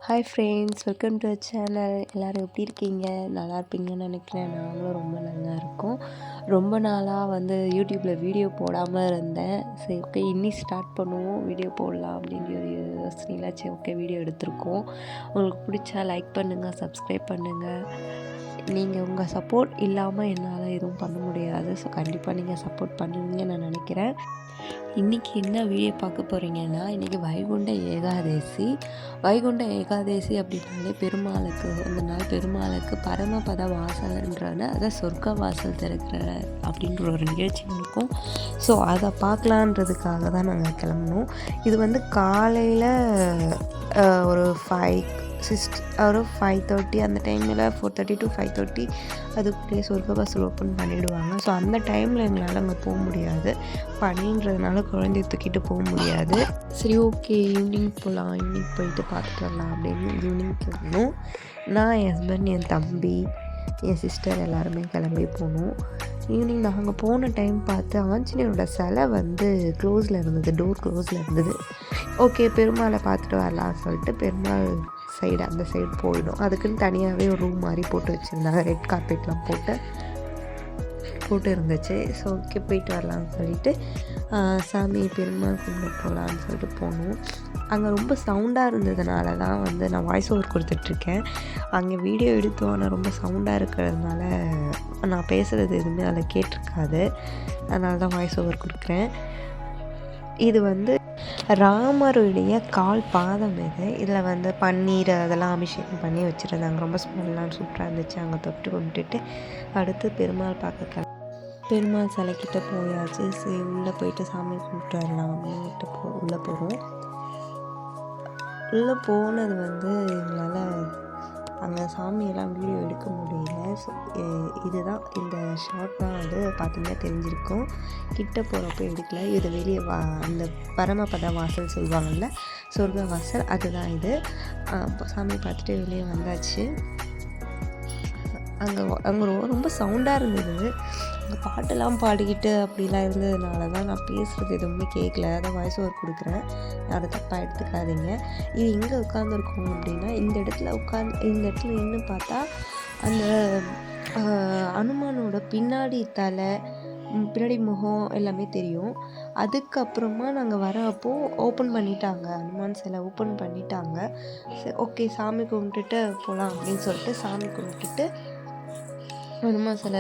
Hi friends, welcome to channel. எல்லோரும் எப்படி இருக்கீங்க? நல்லா இருப்பீங்கன்னு நினைக்கிறேன். நாங்களும் ரொம்ப நல்லா இருக்கோம். ரொம்ப நாளாக யூடியூப்பில் வீடியோ போடாமல் இருந்தேன். சரி, ஓகே, இன்னி ஸ்டார்ட் பண்ணுவோம், வீடியோ போடலாம் அப்படிங்கிற ஒரு யோசனையில் சரி, ஓகே, வீடியோ எடுத்திருக்கோம். உங்களுக்கு பிடிச்சா லைக் பண்ணுங்கள், சப்ஸ்கிரைப் பண்ணுங்கள். நீங்கள் உங்கள் சப்போர்ட் இல்லாமல் என்னால் எதுவும் பண்ண முடியாது. ஸோ கண்டிப்பாக நீங்கள் சப்போர்ட் பண்ணுவீங்கன்னு நான் நினைக்கிறேன். இன்றைக்கி என்ன வீடியோ பார்க்க போகிறீங்கன்னா, இன்றைக்கி வைகுண்ட ஏகாதசி. வைகுண்ட ஏகாதசி அப்படின்னாலே பெருமாளுக்கு அந்த நாள் பெருமாளுக்கு பரமபத வாசல்ன்றான அதான் சொர்க்க வாசல் திறக்கிற அப்படின்ற ஒரு நிகழ்ச்சி இருக்கும். ஸோ அதை பார்க்கலான்றதுக்காக தான் நாங்கள் கிளம்புனோம். இது காலையில் ஒரு 5:30 அந்த டைமில் 4:30 to 5:30 அதுக்குள்ளேயே சொர்க்க வாசல் ஓப்பன் பண்ணிவிடுவாங்க. ஸோ அந்த டைமில் எங்களால் அங்கே போக முடியாது, பனின்றதுனால குழந்தைய தூக்கிட்டு போக முடியாது. சரி, ஓகே, ஈவினிங் போகலாம், ஈவினிங் போயிட்டு பார்த்துட்டு வரலாம் அப்படின்னு ஈவினிங் போகணும். நான், என் ஹஸ்பண்ட், என் தம்பி, என் சிஸ்டர் எல்லாருமே கிளம்பி போனோம். ஈவினிங் நாங்கள் போன டைம் பார்த்து ஆஞ்சநேயரோட சிலை க்ளோஸில் இருந்தது, டோர் க்ளோஸில் இருந்தது. ஓகே, பெருமாளை பார்த்துட்டு வரலாம்னு சொல்லிட்டு பெருமாள் சைடு அந்த சைடு போயிடும். அதுக்குன்னு தனியாகவே ஒரு ரூம் மாதிரி போட்டு வச்சுருந்தாங்க, ரெட் கார்பெட்லாம் போட்டு இருந்துச்சு. ஸோ ஓகே, போயிட்டு வரலாம்னு சொல்லிட்டு சாமி பெருமாள் கும்பிட போகலான்னு சொல்லிட்டு போனோம். அங்கே ரொம்ப சவுண்டாக இருந்ததுனால தான் நான் வாய்ஸ் ஓவர் கொடுத்துட்ருக்கேன். அங்கே வீடியோ எடுத்தோம், ஆனால் ரொம்ப சவுண்டாக இருக்கிறதுனால நான் பேசுகிறது எதுவுமே அதில் கேட்டிருக்காது. அதனால தான் வாய்ஸ் ஓவர் கொடுக்குறேன். இது ராமருடைய கால் பாதம் இதில் பன்னீர் அதெல்லாம் அபிஷேகம் பண்ணி வச்சுருந்தாங்க. ரொம்ப ஸ்மெல்லாம் சூப்பராக இருந்துச்சு. அங்கே தொட்டு கும்பிட்டுட்டு அடுத்து பெருமாள் பார்க்க பெருமாள் சிலைக்கிட்ட போயாச்சு. சரி, உள்ளே போயிட்டு சாமி கும்பிட்டு வரலாம் அப்படின்ட்டு உள்ளே போகிறோம். உள்ளே போனது எங்களால் அங்கே சாமியெல்லாம் வீடியோ எடுக்க முடியல. ஸோ இதுதான் இந்த ஷார்ட் தான் பார்த்தீங்கன்னா தெரிஞ்சிருக்கும். கிட்ட போகிறப்போ எடுக்கல. இது வெளியே அந்த பரமபத வாசல் சொல்லுவாங்கள்ல, சொர்க்க வாசல், அதுதான் இது. சாமி பார்த்துட்டு வெளியே வந்தாச்சு. அங்கே ரொம்ப சவுண்டாக இருந்தது. அங்கே பாட்டெல்லாம் பாடிக்கிட்டு அப்படிலாம் இருந்ததுனால தான் நான் பேசுகிறது எதுவுமே கேட்கல. அதை வாய்ஸ் ஓவர் கொடுக்குறேன், அதை தப்பாக எடுத்துக்காதீங்க. இது எங்கே உட்காந்துருக்கோம் அப்படின்னா, இந்த இடத்துல நின்று பார்த்தா அந்த அனுமானோட பின்னாடி தலை, பின்னாடி முகம் எல்லாமே தெரியும். அதுக்கப்புறமா நாங்கள் வரப்போ ஓப்பன் பண்ணிட்டாங்க, அனுமான் சிலை ஓப்பன் பண்ணிட்டாங்க. சரி, ஓகே, சாமி கும்பிட்டுட்டு போகலாம் அப்படின்னு சொல்லிட்டு சாமி கும்பிட்டுட்டு அனுமான் சிலை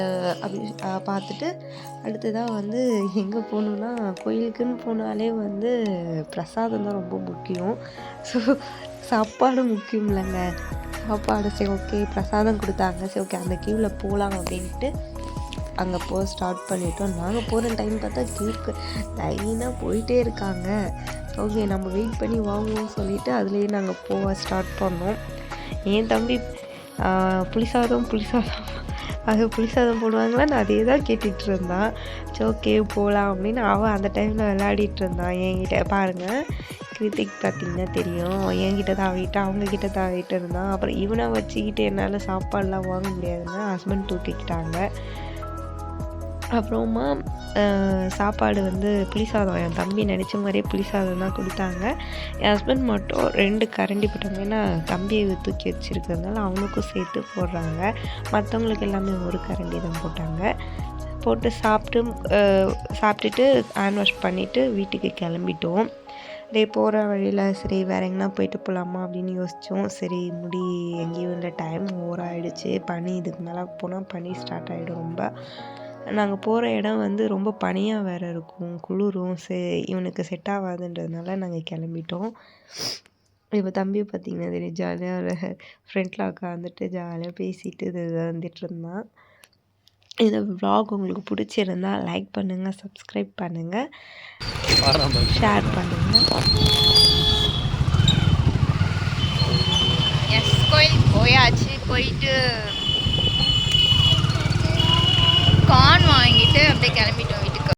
பார்த்துட்டு அடுத்ததாக எங்கே போகணுன்னா, கோயிலுக்குன்னு போனாலே பிரசாதம் தான் ரொம்ப முக்கியம். ஸோ சாப்பாடு முக்கியம் இல்லைங்க, சாப்பாடு. சரி, ஓகே, பிரசாதம் கொடுத்தாங்க. சரி, ஓகே, அந்த கியூவில் போகலாம் அப்படின்ட்டு அங்கே போக ஸ்டார்ட் பண்ணிட்டோம். நாங்கள் போகிற டைம் பார்த்தா கியூக்கு லைனாக போயிட்டே இருக்காங்க. ஓகே, நம்ம வெயிட் பண்ணி வாங்குவோம்னு சொல்லிவிட்டு அதுலேயே நாங்கள் போக ஸ்டார்ட் பண்ணோம். என் தம்பி புளிசாதம் அது புளிசாதம் போடுவாங்களான்னு அதே தான் கேட்டுட்டு இருந்தான். சரி, ஓகே, போகலாம் அப்படின்னு அவன் அந்த டைமில் விளையாடிட்டு இருந்தான் என்கிட்ட. பாருங்கள், கிருத்திக் பார்த்திங்கன்னா தெரியும், என்கிட்ட தாவிட்டு அவங்கக்கிட்ட தாவிட்டு இருந்தான். அப்புறம் இவனை வச்சுக்கிட்டு என்னால் சாப்பாடெலாம் வாங்க முடியாதுங்க, ஹஸ்பண்ட் தூக்கிக்கிட்டாங்க. அப்புறமா சாப்பாடு புளிசாதம், என் தம்பி நினச்ச மாதிரியே புளிசாதம் தான் கொடுத்தாங்க. என் ஹஸ்பண்ட் மட்டும் 2 கரண்டி போட்டாங்க. ஏன்னா தம்பியை தூக்கி வச்சுருக்கிறதுனால அவனுக்கும் சேர்த்து போடுறாங்க. மற்றவங்களுக்கு எல்லாமே 1 கரண்டி தான் போட்டாங்க. போட்டு சாப்பிட்டுட்டு ஹேண்ட் வாஷ் பண்ணிவிட்டு வீட்டுக்கு கிளம்பிட்டோம். போகிற வழியில் சரி வேறு எங்கன்னா போயிட்டு போகலாமா அப்படின்னு யோசித்தோம். சரி, முடி எங்கேயும் இல்லை, டைம் ஓவர் ஆகிடுச்சு. பனி இதுக்கு மேலே போனால் பனி ஸ்டார்ட் ஆகிடும் ரொம்ப. நாங்கள் போகிற இடம் ரொம்ப பனியாக வேறு இருக்கும், குளிரும். இவனுக்கு செட் ஆகாதுன்றதுனால நாங்கள் கிளம்பிட்டோம். இப்போ தம்பியை பார்த்திங்கன்னா தெரியும், ஜாலியாக ஃப்ரெண்டில் உட்காந்துட்டு ஜாலியாக பேசிட்டு இது வந்துட்டு இருந்தான். இந்த vlog உங்களுக்கு பிடிச்சிருந்தா லைக் பண்ணுங்கள், சப்ஸ்கிரைப் பண்ணுங்கள், ஷேர் பண்ணுங்கள். எஸ், கோயிலுக்கு போயாச்சு. போயிட்டு கார்ன் வாங்கிட்டு அப்படியே கிளம்பிட்டு